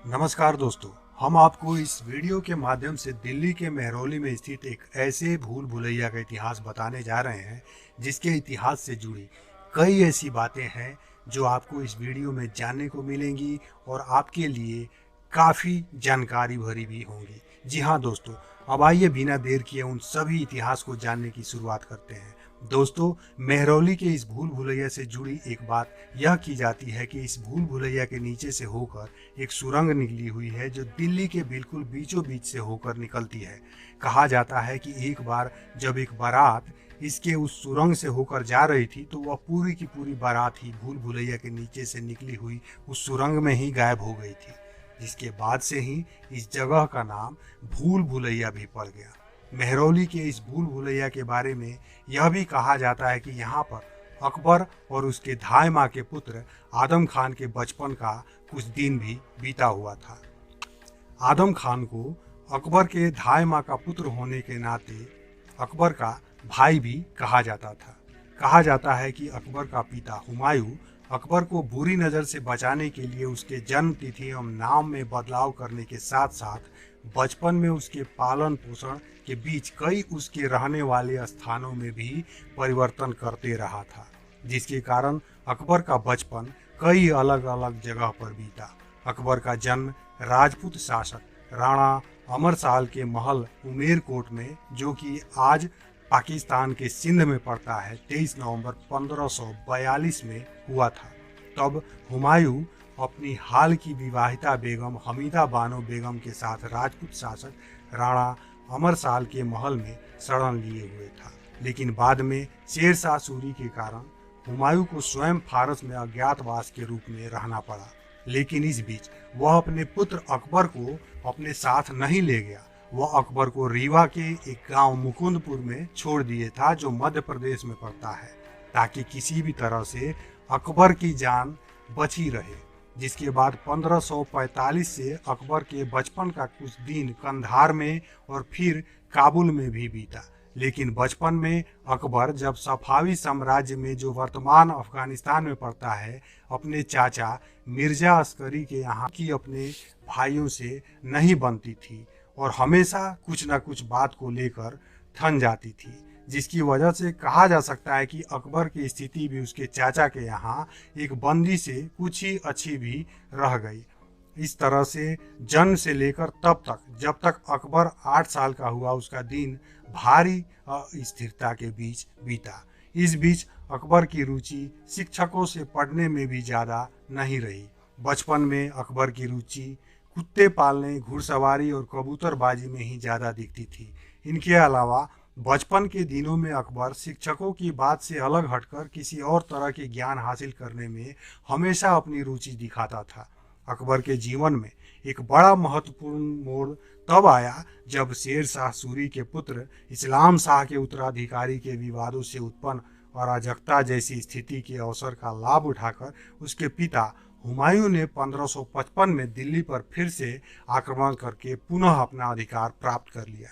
नमस्कार दोस्तों, हम आपको इस वीडियो के माध्यम से दिल्ली के मेहरौली में स्थित एक ऐसे भूल भुलैया का इतिहास बताने जा रहे हैं जिसके इतिहास से जुड़ी कई ऐसी बातें हैं जो आपको इस वीडियो में जानने को मिलेंगी और आपके लिए काफ़ी जानकारी भरी भी होंगी। जी हाँ दोस्तों, अब आइए बिना देर किए उन सभी इतिहास को जानने की शुरुआत करते हैं। दोस्तों, मेहरौली के इस भूल भुलैया से जुड़ी एक बात यह की जाती है कि इस भूल भुलैया के नीचे से होकर एक सुरंग निकली हुई है जो दिल्ली के बिल्कुल बीचों बीच से होकर निकलती है। कहा जाता है कि एक बार जब एक बारात इसके उस सुरंग से होकर जा रही थी तो वह पूरी की पूरी बारात ही भूल भुलैया के नीचे से निकली हुई उस सुरंग में ही गायब हो गई थी, जिसके बाद से ही इस जगह का नाम भूल भुलैया भी पड़ गया। मेहरौली के इस भूल भुलैया के बारे में यह भी कहा जाता है कि यहाँ पर अकबर और उसके धाय माँ के पुत्र आदम खान के बचपन का कुछ दिन भी बीता हुआ था। आदम खान को अकबर के धाय माँ का पुत्र होने के नाते अकबर का भाई भी कहा जाता था। कहा जाता है कि अकबर का पिता हुमायूं अकबर को बुरी नज़र से बचाने के लिए उसके जन्म तिथि एवं नाम में बदलाव करने के साथ साथ बचपन में उसके पालन पोषण के बीच कई उसके रहने वाले स्थानों में भी परिवर्तन करते रहा था, जिसके कारण अकबर का बचपन कई अलग अलग जगह पर बीता। अकबर का जन्म राजपूत शासक राणा अमर साल के महल उमेरकोट में, जो कि आज पाकिस्तान के सिंध में पड़ता है, 23 नवंबर 1542 में हुआ था। तब हुमायूं अपनी हाल की विवाहिता बेगम हमीदा बानो बेगम के साथ राजपूत शासक राणा अमर साल के महल में शरण लिए हुए था, लेकिन बाद में शेर शाह सूरी के कारण हुमायूं को स्वयं फारस में अज्ञातवास के रूप में रहना पड़ा। लेकिन इस बीच वह अपने पुत्र अकबर को अपने साथ नहीं ले गया। वह अकबर को रीवा के एक गांव मुकुंदपुर में छोड़ दिए था, जो मध्य प्रदेश में पड़ता है, ताकि किसी भी तरह से अकबर की जान बची रहे। जिसके बाद 1545 से अकबर के बचपन का कुछ दिन कंधार में और फिर काबुल में भी बीता। लेकिन बचपन में अकबर जब सफावी साम्राज्य में, जो वर्तमान अफगानिस्तान में पड़ता है, अपने चाचा मिर्जा अस्करी के यहाँ की अपने भाइयों से नहीं बनती थी और हमेशा कुछ न कुछ बात को लेकर ठन जाती थी, जिसकी वजह से कहा जा सकता है कि अकबर की स्थिति भी उसके चाचा के यहाँ एक बंदी से कुछ ही अच्छी भी रह गई। इस तरह से जन्म से लेकर तब तक जब तक अकबर 8 साल का हुआ, उसका दिन भारी अस्थिरता के बीच बीता। इस बीच अकबर की रुचि शिक्षकों से पढ़ने में भी ज़्यादा नहीं रही। बचपन में अकबर की रुचि कुत्ते पालने, घुड़सवारी और कबूतरबाजी में ही ज़्यादा दिखती थी। इनके अलावा बचपन के दिनों में अकबर शिक्षकों की बात से अलग हटकर किसी और तरह के ज्ञान हासिल करने में हमेशा अपनी रुचि दिखाता था। अकबर के जीवन में एक बड़ा महत्वपूर्ण मोड़ तब आया जब शेर शाह सूरी के पुत्र इस्लाम शाह के उत्तराधिकारी के विवादों से उत्पन्न अराजकता जैसी स्थिति के अवसर का लाभ उठाकर उसके पिता हुमायूं ने 1555 में दिल्ली पर फिर से आक्रमण करके पुनः अपना अधिकार प्राप्त कर लिया।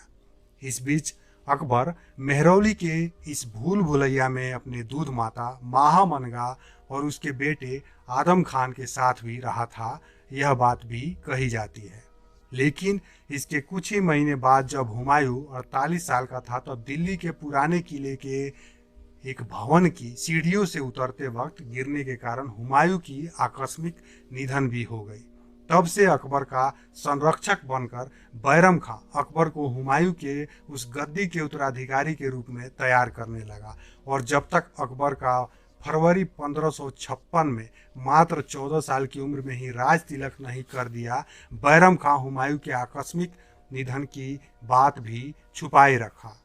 इस बीच अकबर मेहरौली के इस भूल भुलैया में अपने दूध माता महामनगा और उसके बेटे आदम खान के साथ भी रहा था, यह बात भी कही जाती है। लेकिन इसके कुछ ही महीने बाद जब हुमायूं 48 साल का था, तब दिल्ली के पुराने किले के एक भवन की सीढ़ियों से उतरते वक्त गिरने के कारण हुमायूं की आकस्मिक निधन भी हो गई। तब से अकबर का संरक्षक बनकर बैरम खां अकबर को हुमायूं के उस गद्दी के उत्तराधिकारी के रूप में तैयार करने लगा और जब तक अकबर का फरवरी 1556 में मात्र 14 साल की उम्र में ही राज तिलक नहीं कर दिया, बैरम खां हुमायूं के आकस्मिक निधन की बात भी छुपाए रखा।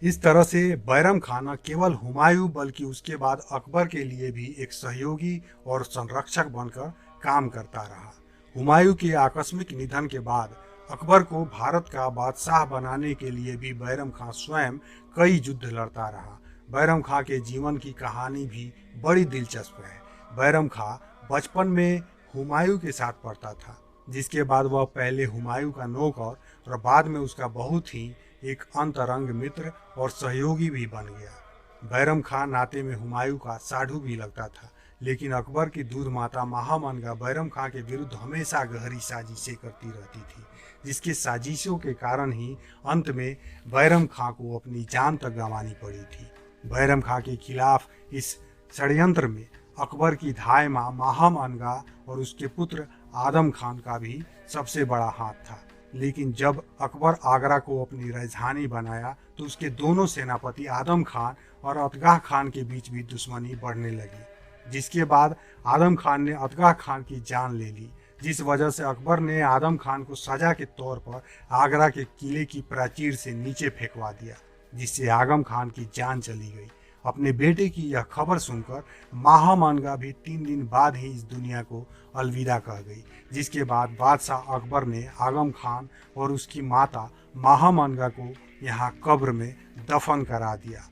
इस तरह से बैरम खां न केवल हुमायूं बल्कि उसके बाद अकबर के लिए भी एक सहयोगी और संरक्षक बनकर काम करता रहा। हुमायूं के आकस्मिक निधन के बाद अकबर को भारत का बादशाह बनाने के लिए भी बैरम खां स्वयं कई युद्ध लड़ता रहा। बैरम खां के जीवन की कहानी भी बड़ी दिलचस्प है। बैरम खां बचपन में हुमायूं के साथ पढ़ता था, जिसके बाद वह पहले हुमायूं का नौकर और बाद में उसका बहुत ही एक अंतरंग मित्र और सहयोगी भी बन गया। बैरम खां नाते में हुमायूं का साढ़ू भी लगता था, लेकिन अकबर की दूध माता महामनगा बैरम खां के विरुद्ध हमेशा गहरी साजिशें करती रहती थी, जिसकी साजिशों के कारण ही अंत में बैरम खां को अपनी जान तक गंवानी पड़ी थी। बैरम खां के खिलाफ इस षड्यंत्र में अकबर की धाय मां महामनगा और उसके पुत्र आदम खान का भी सबसे बड़ा हाथ था। लेकिन जब अकबर आगरा को अपनी राजधानी बनाया तो उसके दोनों सेनापति आदम खान और अतगाह खान के बीच भी दुश्मनी बढ़ने लगी, जिसके बाद आदम खान ने अतगाह खान की जान ले ली, जिस वजह से अकबर ने आदम खान को सजा के तौर पर आगरा के किले की प्राचीर से नीचे फेंकवा दिया, जिससे आगम खान की जान चली गई। अपने बेटे की यह खबर सुनकर महामनगा भी 3 दिन बाद ही इस दुनिया को अलविदा कह गई, जिसके बाद बादशाह अकबर ने आगम खान और उसकी माता महामनगा को यहाँ कब्र में दफन करा दिया।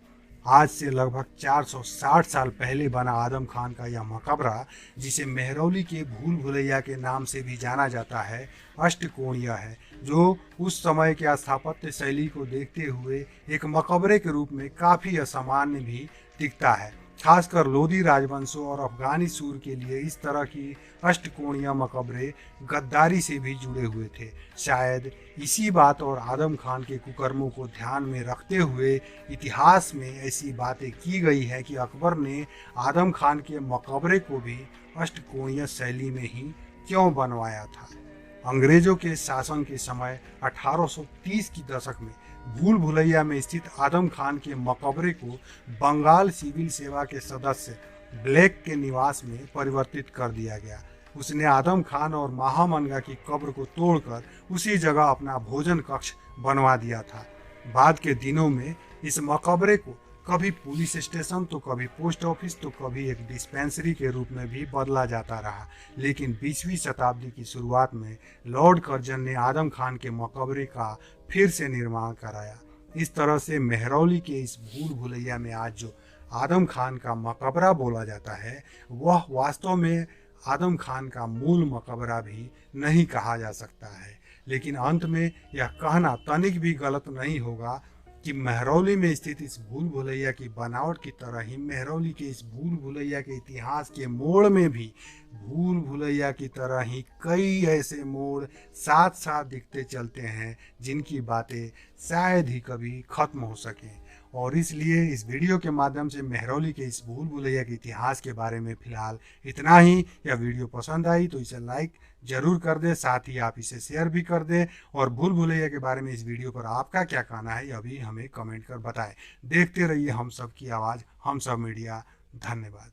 आज से लगभग 460 साल पहले बना आदम खान का यह मकबरा, जिसे मेहरौली के भूल भुलैया के नाम से भी जाना जाता है, अष्टकोणीय है, जो उस समय के स्थापत्य शैली को देखते हुए एक मकबरे के रूप में काफ़ी असामान्य भी दिखता है। खासकर लोदी राजवंशों और अफगानी सूर के लिए इस तरह की अष्टकोणीय मकबरे गद्दारी से भी जुड़े हुए थे। शायद इसी बात और आदम खान के कुकर्मों को ध्यान में रखते हुए इतिहास में ऐसी बातें की गई है कि अकबर ने आदम खान के मकबरे को भी अष्टकोणीय शैली में ही क्यों बनवाया था। अंग्रेजों के शासन के समय 1830 की दशक में भूल भुलैया में स्थित आदम खान के मकबरे को बंगाल सिविल सेवा के सदस्य ब्लैक के निवास में परिवर्तित कर दिया गया। उसने आदम खान और महामनगा की कब्र को तोड़कर उसी जगह अपना भोजन कक्ष बनवा दिया था। बाद के दिनों में इस मकबरे को कभी पुलिस स्टेशन तो कभी पोस्ट ऑफिस तो कभी एक डिस्पेंसरी के रूप में भी बदला जाता रहा, लेकिन 20वीं शताब्दी की शुरुआत में लॉर्ड कर्जन ने आदम खान के मकबरे का फिर से निर्माण कराया। इस तरह से मेहरौली के इस भूल भुलैया में आज जो आदम खान का मकबरा बोला जाता है, वह वास्तव में आदम खान का मूल मकबरा भी नहीं कहा जा सकता है। लेकिन अंत में यह कहना तनिक भी गलत नहीं होगा कि मेहरौली में स्थित इस भूल भुलैया की बनावट की तरह ही मेहरौली के इस भूल भुलैया के इतिहास के मोड़ में भी भूल भुलैया की तरह ही कई ऐसे मोड़ साथ साथ दिखते चलते हैं, जिनकी बातें शायद ही कभी खत्म हो सकें। और इसलिए इस वीडियो के माध्यम से मेहरौली के इस भूल भुलैया के इतिहास के बारे में फिलहाल इतना ही। यह वीडियो पसंद आई तो इसे लाइक जरूर कर दें, साथ ही आप इसे शेयर भी कर दें, और भूल भुलैया के बारे में इस वीडियो पर आपका क्या कहना है यह भी हमें कमेंट कर बताएं। देखते रहिए हम सब की आवाज़, हम सब मीडिया। धन्यवाद।